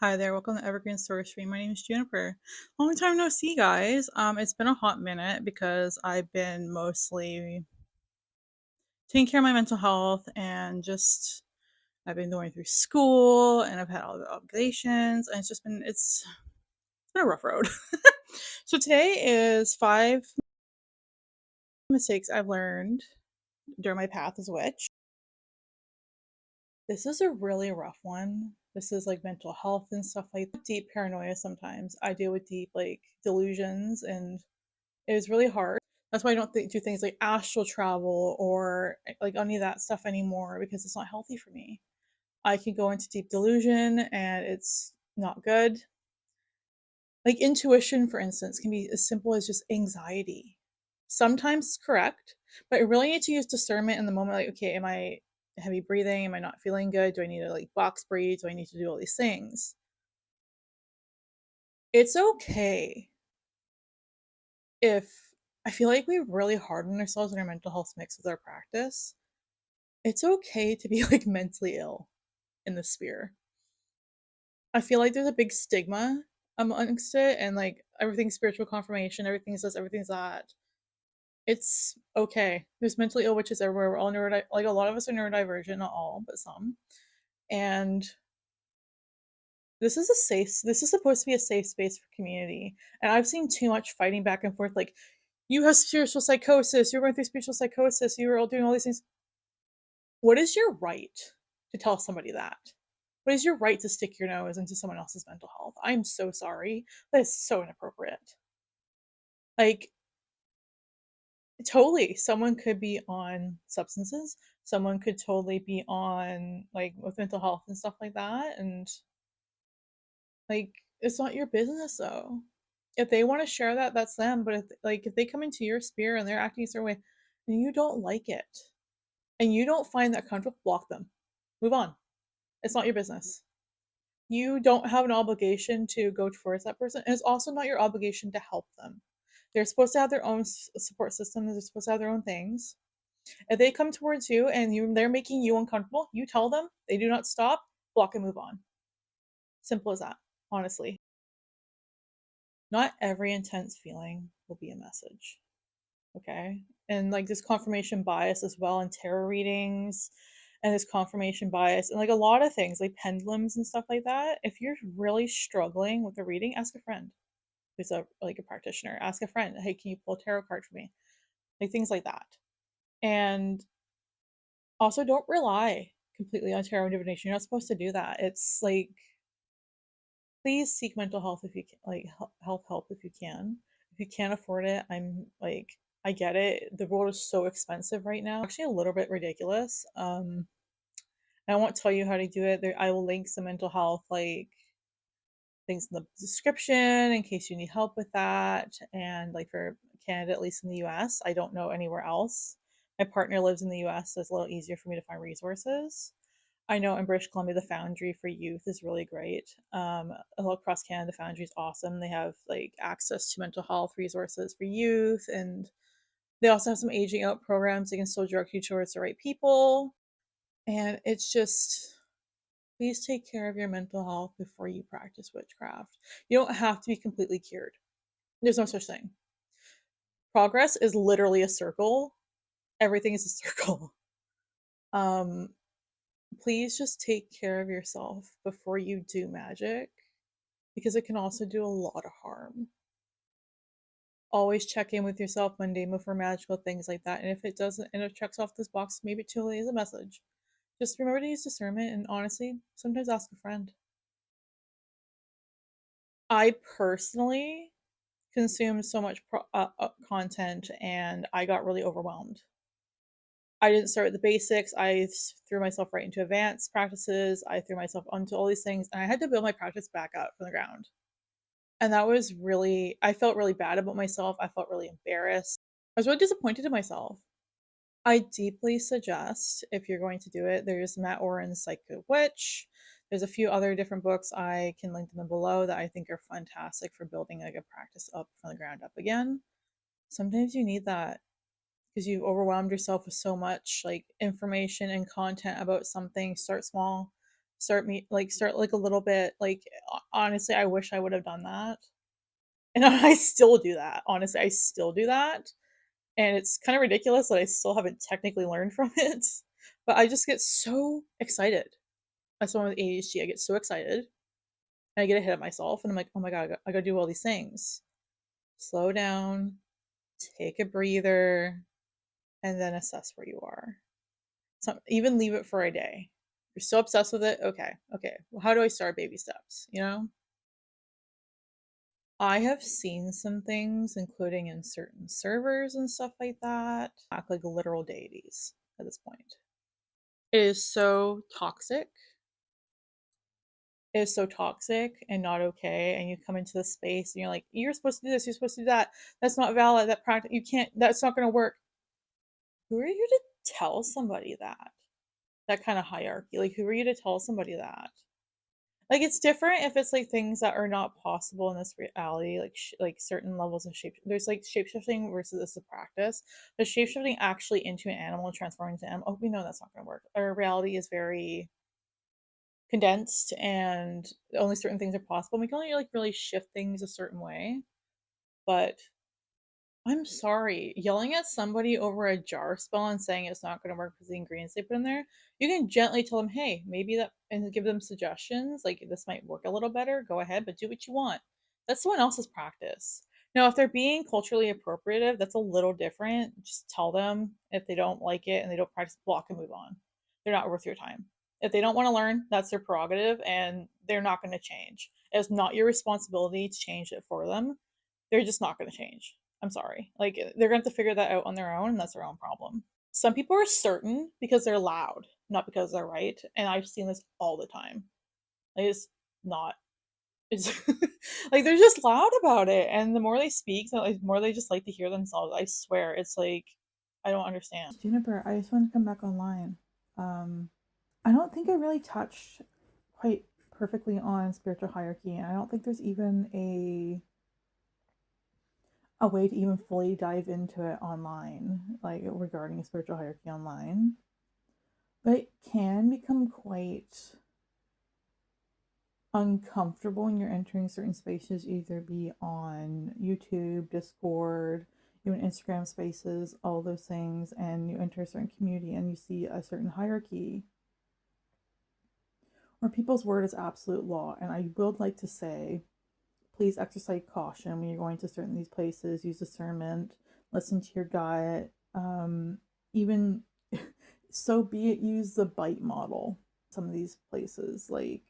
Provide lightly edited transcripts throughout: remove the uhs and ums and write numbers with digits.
Hi there, welcome to Evergreen Story Stream. My name is Juniper. Long time no see, guys. It's been a hot minute because I've been mostly taking care of my mental health and just I've been going through school and I've had all the obligations and it's been a rough road. So today is 5 mistakes I've learned during my path as a witch. This is a really rough one. This is like mental health and stuff like that. Deep paranoia sometimes. I deal with deep like delusions and it was really hard. That's why I don't do things like astral travel or like any of that stuff anymore because it's not healthy for me. I can go into deep delusion and it's not good. Like intuition, for instance, can be as simple as just anxiety. Sometimes it's correct, but I really need to use discernment in the moment. Like, okay, am I heavy breathing? Am I not feeling good? Do I need to like box breathe? Do I need to do all these things? It's okay if I feel like we really harden ourselves in our mental health mix with our practice. It's okay to be like mentally ill in the sphere. I feel like there's a big stigma amongst it and like everything's spiritual confirmation, everything's this, everything's that. It's okay. There's mentally ill witches everywhere. We're all like a lot of us are neurodivergent, not all, but some. And this is supposed to be a safe space for community. And I've seen too much fighting back and forth like you have spiritual psychosis, you're going through spiritual psychosis, you were all doing all these things. What is your right to tell somebody that? What is your right to stick your nose into someone else's mental health? I'm so sorry. That is so inappropriate. Like, totally, someone could be on substances. Someone could totally be on, like, with mental health and stuff like that. And, like, it's not your business, though. If they want to share that, that's them. But if they come into your sphere and they're acting a certain way and you don't like it and you don't find that comfortable, block them. Move on. It's not your business. You don't have an obligation to go towards that person, and it's also not your obligation to help them. They're supposed to have their own support systems. They're supposed to have their own things. If they come towards you and they're making you uncomfortable, you tell them. They do not stop. Block and move on. Simple as that. Honestly, not every intense feeling will be a message. Okay, and like this confirmation bias as well in tarot readings and this confirmation bias and like a lot of things like pendulums and stuff like that. If you're really struggling with a reading, ask a friend who's a practitioner. Ask a friend, hey, can you pull a tarot card for me? Like things like that. And also don't rely completely on tarot and divination. You're not supposed to do that. It's like please seek mental health if you can, like health help if you can. If you can't afford it, I get it. The world is so expensive right now. Actually a little bit ridiculous. I won't tell you how to do it. I will link some mental health like things in the description in case you need help with that. And like for Canada, at least in the US, I don't know anywhere else. My partner lives in the US, so it's a little easier for me to find resources. I know in British Columbia, the Foundry for youth is really great. All across Canada, the Foundry is awesome. They have like access to mental health resources for youth, and they also have some aging out programs. They can still direct you towards the right people. And it's just, please take care of your mental health before you practice witchcraft. You don't have to be completely cured. There's no such thing. Progress is literally a circle. Everything is a circle. Um, please just take care of yourself before you do magic because it can also do a lot of harm. Always check in with yourself mundane before magical, things like that. And if it doesn't, and it checks off this box, maybe it truly is a message. Just remember to use discernment and honestly, sometimes ask a friend. I personally consumed so much content and I got really overwhelmed. I didn't start with the basics. I threw myself right into advanced practices. I threw myself onto all these things and I had to build my practice back up from the ground. And that was really, I felt really bad about myself. I felt really embarrassed. I was really disappointed in myself. I deeply suggest if you're going to do it, there's Matt Oren's Psycho Witch. There's a few other different books. I can link them below that I think are fantastic for building like a practice up from the ground up again. Sometimes you need that because you've overwhelmed yourself with so much like information and content about something. Start small. start like a little bit like honestly, I wish I would have done that. And I still do that. Honestly, I still do that. And it's kind of ridiculous that I still haven't technically learned from it. But I just get so excited. As someone with ADHD, I get so excited and I get ahead of myself and I'm like, oh my God, I gotta do all these things. Slow down, take a breather, and then assess where you are. So even leave it for a day. If you're still obsessed with it, okay, okay. Well, how do I start baby steps? You know? I have seen some things, including in certain servers and stuff like that, act like literal deities at this point. It is so toxic. It is so toxic and not okay. And you come into the space and you're like, you're supposed to do this, you're supposed to do that. That's not valid. That practice, you can't, that's not going to work. Who are you to tell somebody that? That kind of hierarchy. Like, who are you to tell somebody that? Like, it's different if it's like things that are not possible in this reality, like certain levels of shape. There's like shapeshifting versus this is a practice. The shapeshifting actually into an animal and transforming into an animal. Oh, we know that's not going to work. Our reality is very condensed, and only certain things are possible. We can only like really shift things a certain way. But I'm sorry, yelling at somebody over a jar spell and saying it's not going to work because the ingredients they put in there, you can gently tell them, hey, maybe that, and give them suggestions, like this might work a little better, go ahead, but do what you want. That's someone else's practice. Now, if they're being culturally appropriative, that's a little different. Just tell them if they don't like it and they don't practice, block and move on. They're not worth your time. If they don't want to learn, that's their prerogative and they're not going to change. It's not your responsibility to change it for them. They're just not going to change. I'm sorry. Like they're going to have to figure that out on their own, and that's their own problem. Some people are certain because they're loud, not because they're right. And I've seen this all the time. Like, it's not. It's like they're just loud about it, and the more they speak, the more they just like to hear themselves. I swear, it's like I don't understand. Juniper, I just wanted to come back online. I don't think I really touched quite perfectly on spiritual hierarchy, and I don't think there's even a way to even fully dive into it online, like regarding spiritual hierarchy online. But it can become quite uncomfortable when you're entering certain spaces, either be on YouTube, Discord, even Instagram spaces, all those things, and you enter a certain community and you see a certain hierarchy where people's word is absolute law. And I would like to say, please exercise caution when you're going to certain these places, use discernment, listen to your gut. Even so be it, use the bite model. Some of these places, like,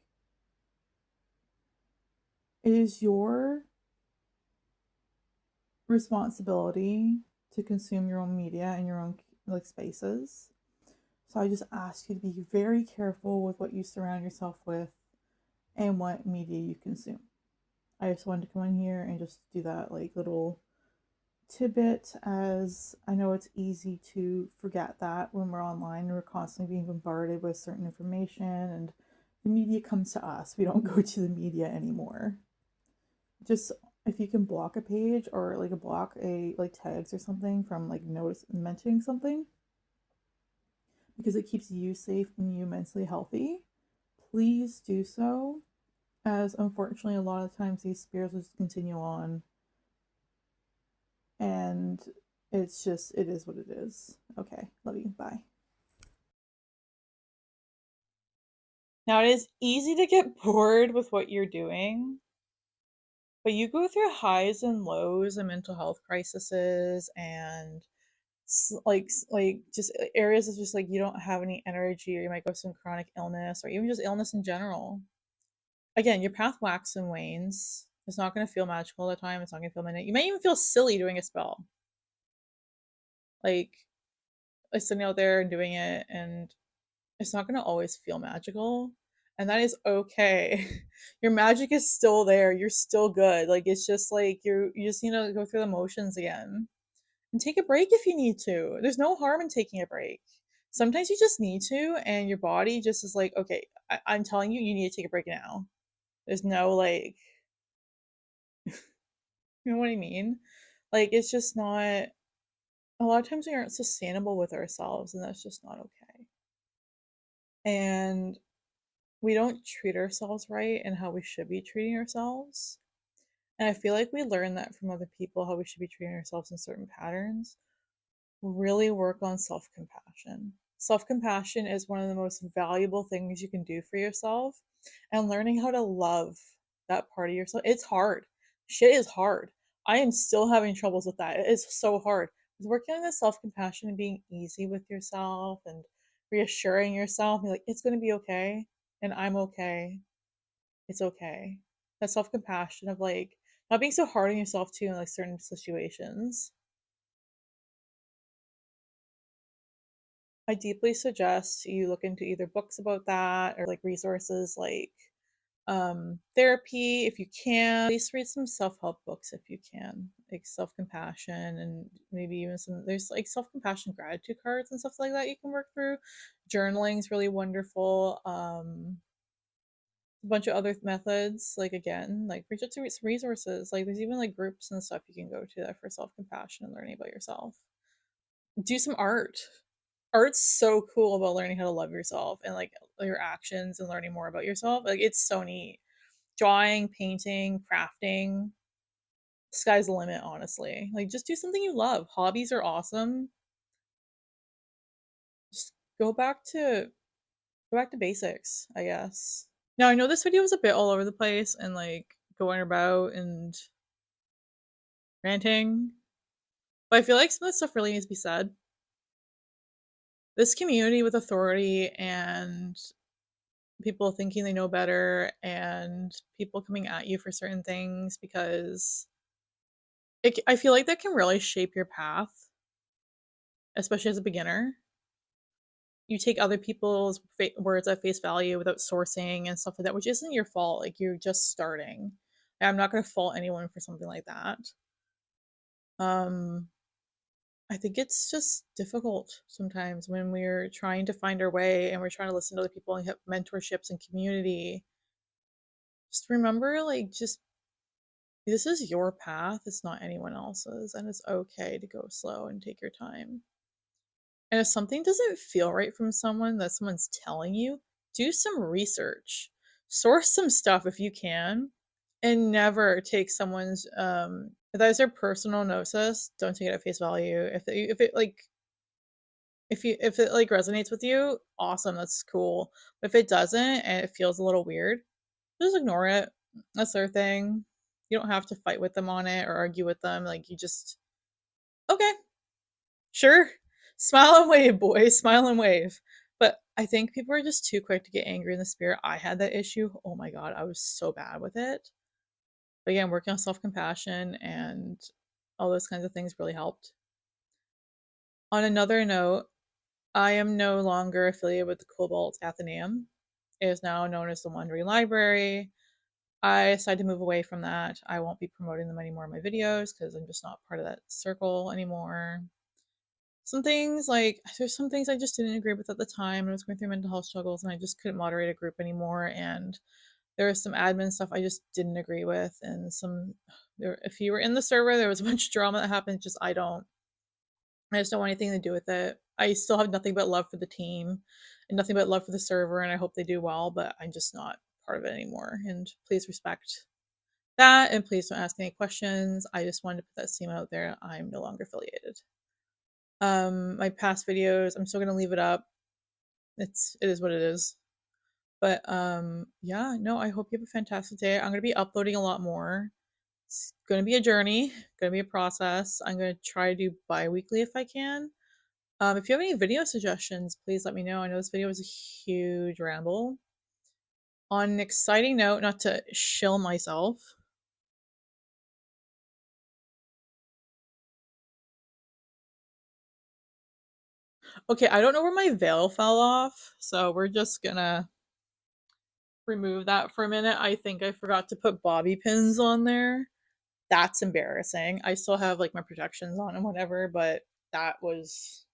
it is your responsibility to consume your own media and your own like spaces. So I just ask you to be very careful with what you surround yourself with and what media you consume. I just wanted to come in here and just do that like little tidbit, as I know it's easy to forget that when we're online and we're constantly being bombarded with certain information and the media comes to us. We don't go to the media anymore. Just if you can block a page or like a block a like tags or something from like notice mentioning something because it keeps you safe and you mentally healthy, please do so. As unfortunately a lot of times these spirits will just continue on, and it's just it is what it is. Okay, love you. Bye. Now it is easy to get bored with what you're doing, but you go through highs and lows and mental health crises and like just areas of just like you don't have any energy or you might go through some chronic illness or even just illness in general. Again, your path waxes and wanes. It's not going to feel magical all the time. It's not going to feel minute. You might even feel silly doing a spell, like sitting out there and doing it, and it's not going to always feel magical, and that is okay. Your magic is still there. You're still good. Like it's just like you just need to go through the motions again. And take a break if you need to. There's no harm in taking a break. Sometimes you just need to, and your body just is like, okay, I'm telling you, you need to take a break now. There's no like, you know what I mean? Like, it's just not, a lot of times we aren't sustainable with ourselves, and that's just not okay. And we don't treat ourselves right and how we should be treating ourselves. And I feel like we learn that from other people, how we should be treating ourselves in certain patterns. Really work on self compassion. Self compassion is one of the most valuable things you can do for yourself. And learning how to love that part of yourself, it's hard. Shit is hard. I am still having troubles with that. It is so hard. Working on the self compassion and being easy with yourself and reassuring yourself, like, it's going to be okay. And I'm okay. It's okay. That self compassion of like not being so hard on yourself too in like certain situations. I deeply suggest you look into either books about that or like resources like therapy if you can. At least read some self-help books if you can, like self-compassion and maybe even some there's like self-compassion gratitude cards and stuff like that you can work through. Journaling is really wonderful. A bunch of other methods, like again, like reach out to resources. Like there's even like groups and stuff you can go to that for self-compassion and learning about yourself. Do some art. Art's so cool about learning how to love yourself and like your actions and learning more about yourself. Like it's so neat. Drawing, painting, crafting, sky's the limit, honestly. Like just do something you love. Hobbies are awesome. Just go back to basics, I guess. Now I know this video was a bit all over the place and like going about and ranting, but I feel like some of this stuff really needs to be said. This community with authority and people thinking they know better and people coming at you for certain things because I feel like that can really shape your path, especially as a beginner. You take other people's words at face value without sourcing and stuff like that, which isn't your fault. Like you're just starting. I'm not going to fault anyone for something like that. Um, I think it's just difficult sometimes when we're trying to find our way and we're trying to listen to other people and have mentorships and community. Just remember, like, just this is your path, it's not anyone else's, and it's okay to go slow and take your time. And if something doesn't feel right from someone that someone's telling you, do some research. Source some stuff if you can, and never take someone's if that is their personal gnosis, don't take it at face value. If it like if it like resonates with you, awesome, that's cool. But if it doesn't and it feels a little weird, just ignore it. That's their thing. You don't have to fight with them on it or argue with them. Like you just okay, sure. Smile and wave, boys. Smile and wave. But I think people are just too quick to get angry in the spirit. I had that issue. Oh my god, I was so bad with it. But again, working on self compassion and all those kinds of things really helped. On another note, I am no longer affiliated with the Cobalt Athenaeum. It is now known as the Wandering Library. I decided to move away from that. I won't be promoting them anymore in my videos because I'm just not part of that circle anymore. Some things like there's some things I just didn't agree with at the time. I was going through mental health struggles and I just couldn't moderate a group anymore. And there was some admin stuff I just didn't agree with. And if you were in the server, there was a bunch of drama that happened. I just don't want anything to do with it. I still have nothing but love for the team and nothing but love for the server. And I hope they do well, but I'm just not part of it anymore. And please respect that, and please don't ask any questions. I just wanted to put that statement out there. I'm no longer affiliated. My past videos, I'm still gonna leave it up. It is what it is. But yeah, no, I hope you have a fantastic day. I'm gonna be uploading a lot more. It's gonna be a journey, gonna be a process. I'm gonna try to do bi-weekly if I can. If you have any video suggestions, please let me know. I know this video was a huge ramble. On an exciting note, not to shill myself, okay, I don't know where my veil fell off, so we're just gonna remove that for a minute. I think I forgot to put bobby pins on there. That's embarrassing. I still have like my protections on and whatever, but that was.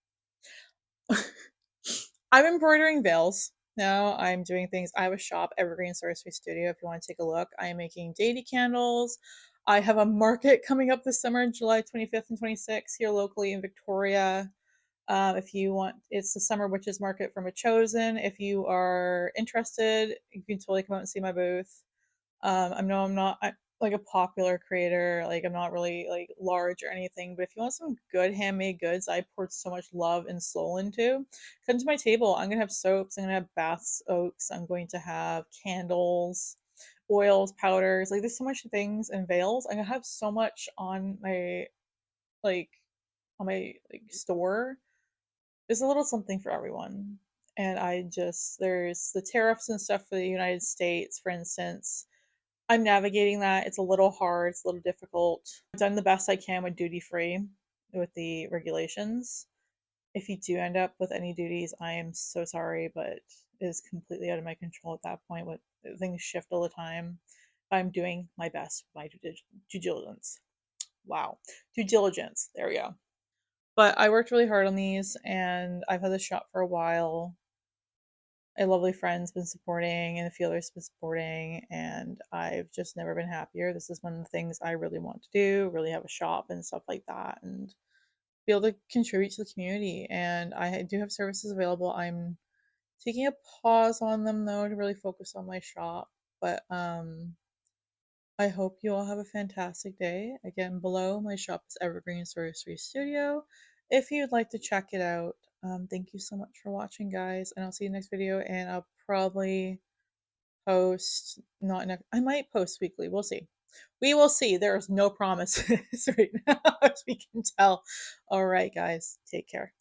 I'm embroidering veils now. I'm doing things. I have a shop, Evergreen Sorcery Studio. If you want to take a look, I am making deity candles. I have a market coming up this summer, July 25th and 26th, here locally in Victoria. If you want, it's the Summer Witches Market from a Chosen. If you are interested, you can totally come out and see my booth. I know I'm not like a popular creator, like I'm not really like large or anything, but if you want some good handmade goods I poured so much love and soul into, come to my table. I'm gonna have soaps, I'm gonna have bath soaks, I'm going to have candles, oils, powders, like there's so much things and veils. I'm gonna have so much like on my like store. There's a little something for everyone. And there's the tariffs and stuff for the United States, for instance. I'm navigating that. It's a little hard, it's a little difficult. I've done the best I can with duty free with the regulations. If you do end up with any duties, I am so sorry, but it is completely out of my control at that point. With things shift all the time. I'm doing my best with my due diligence. Wow. Due diligence. There we go. But I worked really hard on these and I've had this shop for a while. A lovely friend's been supporting and a few others been supporting, and I've just never been happier. This is one of the things I really want to do, really have a shop and stuff like that, and be able to contribute to the community. And I do have services available. I'm taking a pause on them though to really focus on my shop. But I hope you all have a fantastic day. Again, below my shop is Evergreen Sorcery Studio. If you'd like to check it out, thank you so much for watching, guys, and I'll see you next video. And I'll probably post not next. I might post weekly. We'll see. We will see. There is no promises right now, as we can tell. All right, guys, take care.